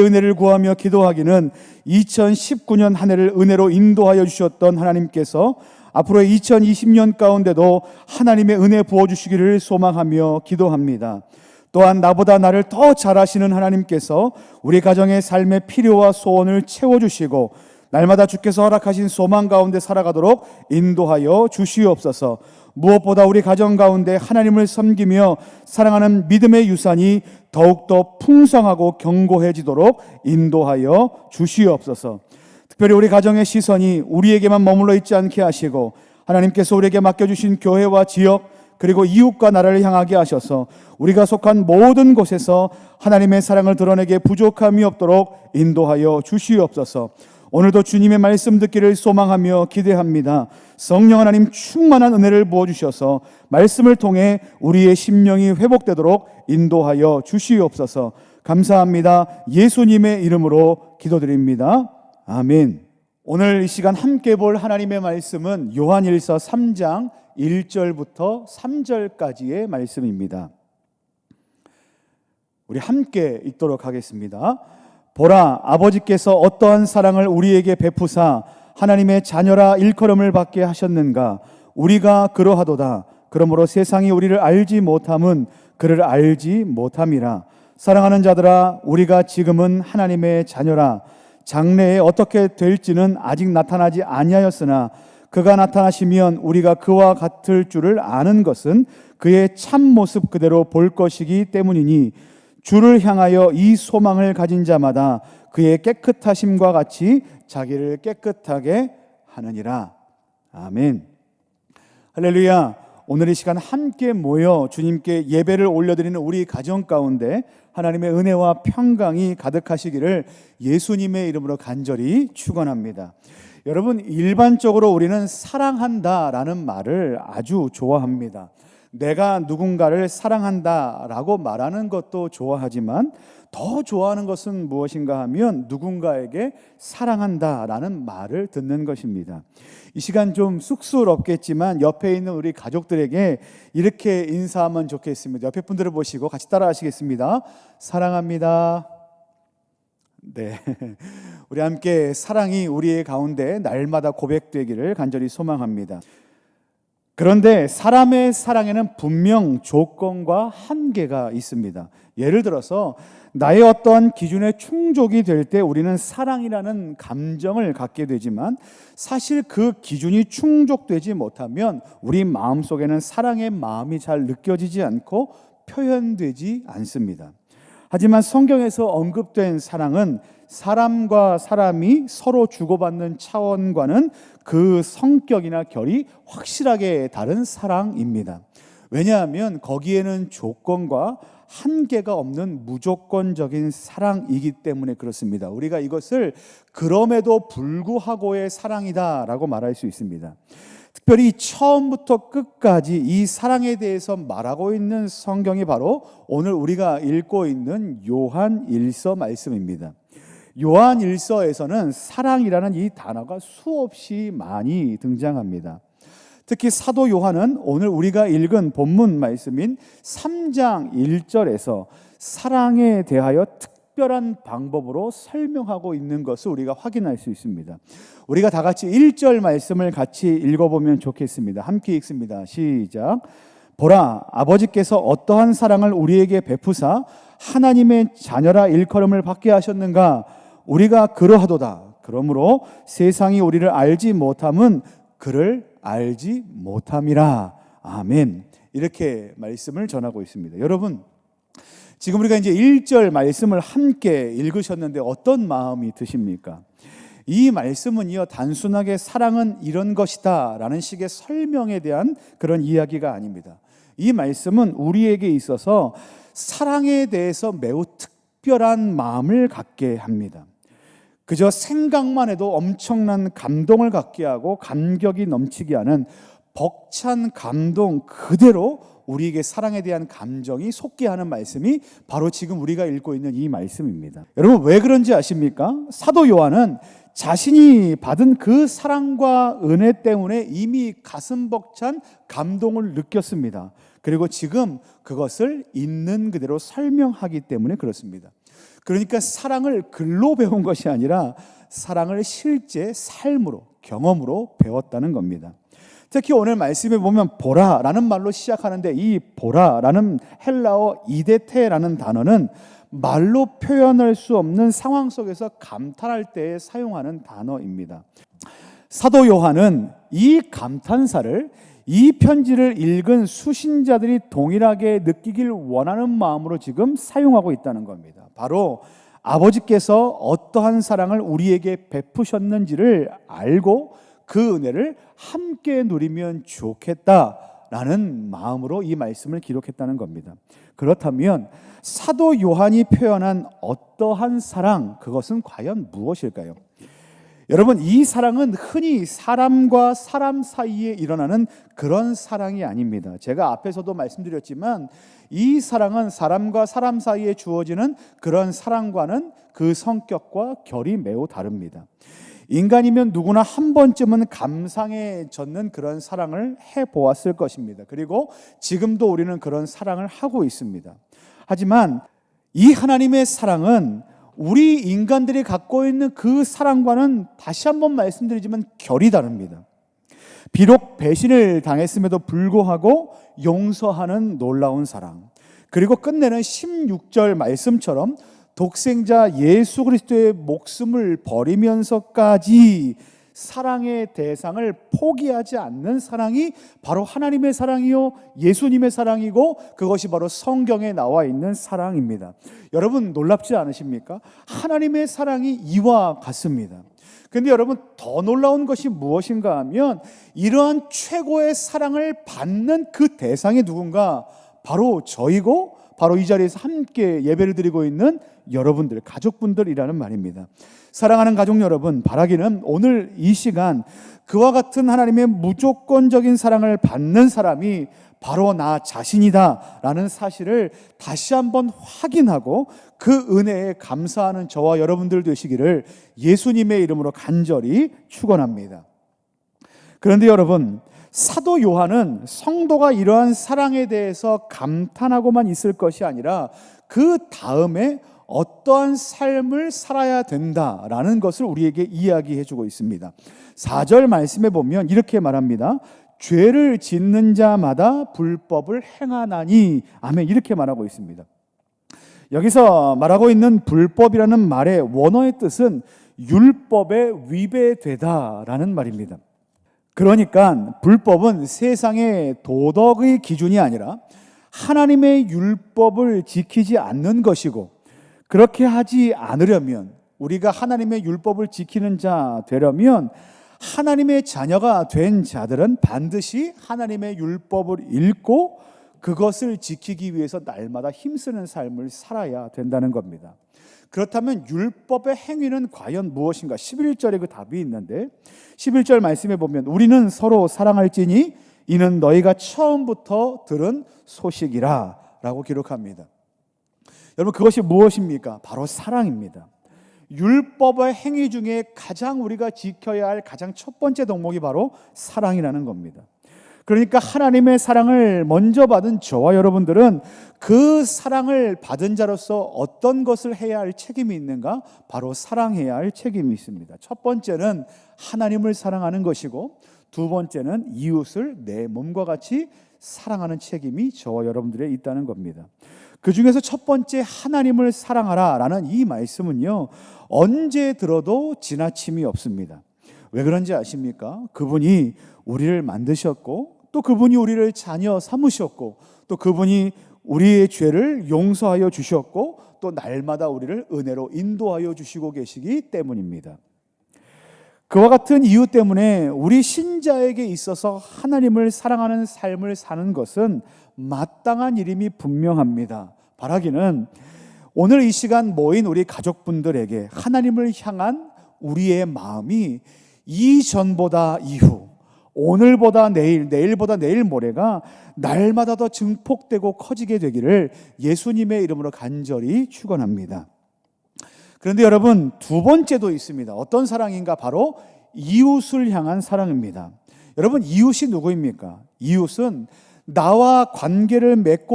은혜를 구하며 기도하기는 2019년 한 해를 은혜로 인도하여 주셨던 하나님께서 앞으로의 2020년 가운데도 하나님의 은혜 부어주시기를 소망하며 기도합니다. 또한 나보다 나를 더 잘 아시는 하나님께서 우리 가정의 삶의 필요와 소원을 채워주시고 날마다 주께서 허락하신 소망 가운데 살아가도록 인도하여 주시옵소서. 무엇보다 우리 가정 가운데 하나님을 섬기며 사랑하는 믿음의 유산이 더욱더 풍성하고 견고해지도록 인도하여 주시옵소서. 특별히 우리 가정의 시선이 우리에게만 머물러 있지 않게 하시고 하나님께서 우리에게 맡겨주신 교회와 지역 그리고 이웃과 나라를 향하게 하셔서 우리가 속한 모든 곳에서 하나님의 사랑을 드러내게 부족함이 없도록 인도하여 주시옵소서. 오늘도 주님의 말씀 듣기를 소망하며 기대합니다. 성령 하나님 충만한 은혜를 부어주셔서 말씀을 통해 우리의 심령이 회복되도록 인도하여 주시옵소서. 감사합니다. 예수님의 이름으로 기도드립니다. 아멘. 오늘 이 시간 함께 볼 하나님의 말씀은 요한일서 3장 1절부터 3절까지의 말씀입니다. 우리 함께 읽도록 하겠습니다. 보라, 아버지께서 어떠한 사랑을 우리에게 베푸사 하나님의 자녀라 일컬음을 받게 하셨는가. 우리가 그러하도다. 그러므로 세상이 우리를 알지 못함은 그를 알지 못함이라. 사랑하는 자들아, 우리가 지금은 하나님의 자녀라. 장래에 어떻게 될지는 아직 나타나지 아니하였으나 그가 나타나시면 우리가 그와 같을 줄을 아는 것은 그의 참모습 그대로 볼 것이기 때문이니 주를 향하여 이 소망을 가진 자마다 그의 깨끗하심과 같이 자기를 깨끗하게 하느니라. 아멘. 할렐루야. 오늘 이 시간 함께 모여 주님께 예배를 올려드리는 우리 가정 가운데 하나님의 은혜와 평강이 가득하시기를 예수님의 이름으로 간절히 축원합니다. 여러분, 일반적으로 우리는 사랑한다라는 말을 아주 좋아합니다. 내가 누군가를 사랑한다라고 말하는 것도 좋아하지만 더 좋아하는 것은 무엇인가 하면 누군가에게 사랑한다라는 말을 듣는 것입니다. 이 시간 좀 쑥스럽겠지만 옆에 있는 우리 가족들에게 이렇게 인사하면 좋겠습니다. 옆에 분들을 보시고 같이 따라 하시겠습니다. 사랑합니다. 네, 우리 함께 사랑이 우리의 가운데 날마다 고백되기를 간절히 소망합니다. 그런데 사람의 사랑에는 분명 조건과 한계가 있습니다. 예를 들어서 나의 어떠한 기준에 충족이 될 때 우리는 사랑이라는 감정을 갖게 되지만 사실 그 기준이 충족되지 못하면 우리 마음속에는 사랑의 마음이 잘 느껴지지 않고 표현되지 않습니다. 하지만 성경에서 언급된 사랑은 사람과 사람이 서로 주고받는 차원과는 그 성격이나 결이 확실하게 다른 사랑입니다. 왜냐하면 거기에는 조건과 한계가 없는 무조건적인 사랑이기 때문에 그렇습니다. 우리가 이것을 그럼에도 불구하고의 사랑이다라고 말할 수 있습니다. 특별히 처음부터 끝까지 이 사랑에 대해서 말하고 있는 성경이 바로 오늘 우리가 읽고 있는 요한일서 말씀입니다. 요한일서에서는 사랑이라는 이 단어가 수없이 많이 등장합니다. 특히 사도 요한은 오늘 우리가 읽은 본문 말씀인 3장 1절에서 사랑에 대하여 특별한 방법으로 설명하고 있는 것을 우리가 확인할 수 있습니다. 우리가 다 같이 1절 말씀을 같이 읽어보면 좋겠습니다. 함께 읽습니다. 시작. 보라, 아버지께서 어떠한 사랑을 우리에게 베푸사 하나님의 자녀라 일컬음을 받게 하셨는가. 우리가 그러하도다. 그러므로 세상이 우리를 알지 못함은 그를 알지 못함이라. 아멘. 이렇게 말씀을 전하고 있습니다. 여러분, 지금 우리가 이제 1절 말씀을 함께 읽으셨는데 어떤 마음이 드십니까? 이 말씀은요, 단순하게 사랑은 이런 것이다 라는 식의 설명에 대한 그런 이야기가 아닙니다. 이 말씀은 우리에게 있어서 사랑에 대해서 매우 특별한 마음을 갖게 합니다. 그저 생각만 해도 엄청난 감동을 갖게 하고 감격이 넘치게 하는 벅찬 감동 그대로 우리에게 사랑에 대한 감정이 솟게 하는 말씀이 바로 지금 우리가 읽고 있는 이 말씀입니다. 여러분, 왜 그런지 아십니까? 사도 요한은 자신이 받은 그 사랑과 은혜 때문에 이미 가슴 벅찬 감동을 느꼈습니다. 그리고 지금 그것을 있는 그대로 설명하기 때문에 그렇습니다. 그러니까 사랑을 글로 배운 것이 아니라 사랑을 실제 삶으로, 경험으로 배웠다는 겁니다. 특히 오늘 말씀에 보면 보라라는 말로 시작하는데, 이 보라라는 헬라어 이데테라는 단어는 말로 표현할 수 없는 상황 속에서 감탄할 때 사용하는 단어입니다. 사도 요한은 이 감탄사를, 이 편지를 읽은 수신자들이 동일하게 느끼길 원하는 마음으로 지금 사용하고 있다는 겁니다. 바로 아버지께서 어떠한 사랑을 우리에게 베푸셨는지를 알고 그 은혜를 함께 누리면 좋겠다라는 마음으로 이 말씀을 기록했다는 겁니다. 그렇다면 사도 요한이 표현한 어떠한 사랑, 그것은 과연 무엇일까요? 여러분, 이 사랑은 흔히 사람과 사람 사이에 일어나는 그런 사랑이 아닙니다. 제가 앞에서도 말씀드렸지만 이 사랑은 사람과 사람 사이에 주어지는 그런 사랑과는 그 성격과 결이 매우 다릅니다. 인간이면 누구나 한 번쯤은 감상에 젖는 그런 사랑을 해보았을 것입니다. 그리고 지금도 우리는 그런 사랑을 하고 있습니다. 하지만 이 하나님의 사랑은 우리 인간들이 갖고 있는 그 사랑과는 다시 한번 말씀드리지만 결이 다릅니다. 비록 배신을 당했음에도 불구하고 용서하는 놀라운 사랑, 그리고 끝내는 16절 말씀처럼 독생자 예수 그리스도의 목숨을 버리면서까지 사랑의 대상을 포기하지 않는 사랑이 바로 하나님의 사랑이요 예수님의 사랑이고, 그것이 바로 성경에 나와 있는 사랑입니다. 여러분, 놀랍지 않으십니까? 하나님의 사랑이 이와 같습니다. 그런데 여러분, 더 놀라운 것이 무엇인가 하면 이러한 최고의 사랑을 받는 그 대상이 누군가? 바로 저희고, 바로 이 자리에서 함께 예배를 드리고 있는 여러분들, 가족분들이라는 말입니다. 사랑하는 가족 여러분, 바라기는 오늘 이 시간 그와 같은 하나님의 무조건적인 사랑을 받는 사람이 바로 나 자신이다 라는 사실을 다시 한번 확인하고 그 은혜에 감사하는 저와 여러분들 되시기를 예수님의 이름으로 간절히 축원합니다. 그런데 여러분, 사도 요한은 성도가 이러한 사랑에 대해서 감탄하고만 있을 것이 아니라 그 다음에 어떠한 삶을 살아야 된다라는 것을 우리에게 이야기해 주고 있습니다. 4절 말씀에 보면 이렇게 말합니다. 죄를 짓는 자마다 불법을 행하나니, 아멘, 이렇게 말하고 있습니다. 여기서 말하고 있는 불법이라는 말의 원어의 뜻은 율법에 위배되다라는 말입니다. 그러니까 불법은 세상의 도덕의 기준이 아니라 하나님의 율법을 지키지 않는 것이고, 그렇게 하지 않으려면, 우리가 하나님의 율법을 지키는 자 되려면 하나님의 자녀가 된 자들은 반드시 하나님의 율법을 읽고 그것을 지키기 위해서 날마다 힘쓰는 삶을 살아야 된다는 겁니다. 그렇다면 율법의 행위는 과연 무엇인가? 11절에 그 답이 있는데, 11절 말씀에 보면 우리는 서로 사랑할지니 이는 너희가 처음부터 들은 소식이라 라고 기록합니다. 여러분, 그것이 무엇입니까? 바로 사랑입니다. 율법의 행위 중에 가장 우리가 지켜야 할 가장 첫 번째 덕목이 바로 사랑이라는 겁니다. 그러니까 하나님의 사랑을 먼저 받은 저와 여러분들은 그 사랑을 받은 자로서 어떤 것을 해야 할 책임이 있는가? 바로 사랑해야 할 책임이 있습니다. 첫 번째는 하나님을 사랑하는 것이고, 두 번째는 이웃을 내 몸과 같이 사랑하는 책임이 저와 여러분들에 있다는 겁니다. 그 중에서 첫 번째 하나님을 사랑하라 라는 이 말씀은요, 언제 들어도 지나침이 없습니다. 왜 그런지 아십니까? 그분이 우리를 만드셨고, 또 그분이 우리를 자녀 삼으셨고, 또 그분이 우리의 죄를 용서하여 주셨고, 또 날마다 우리를 은혜로 인도하여 주시고 계시기 때문입니다. 그와 같은 이유 때문에 우리 신자에게 있어서 하나님을 사랑하는 삶을 사는 것은 마땅한 일임이 분명합니다. 바라기는 오늘 이 시간 모인 우리 가족분들에게 하나님을 향한 우리의 마음이 이전보다 이후, 오늘보다 내일, 내일보다 내일 모레가 날마다 더 증폭되고 커지게 되기를 예수님의 이름으로 간절히 축원합니다. 그런데 여러분, 두 번째도 있습니다. 어떤 사랑인가? 바로 이웃을 향한 사랑입니다. 여러분, 이웃이 누구입니까? 이웃은 나와 관계를 맺고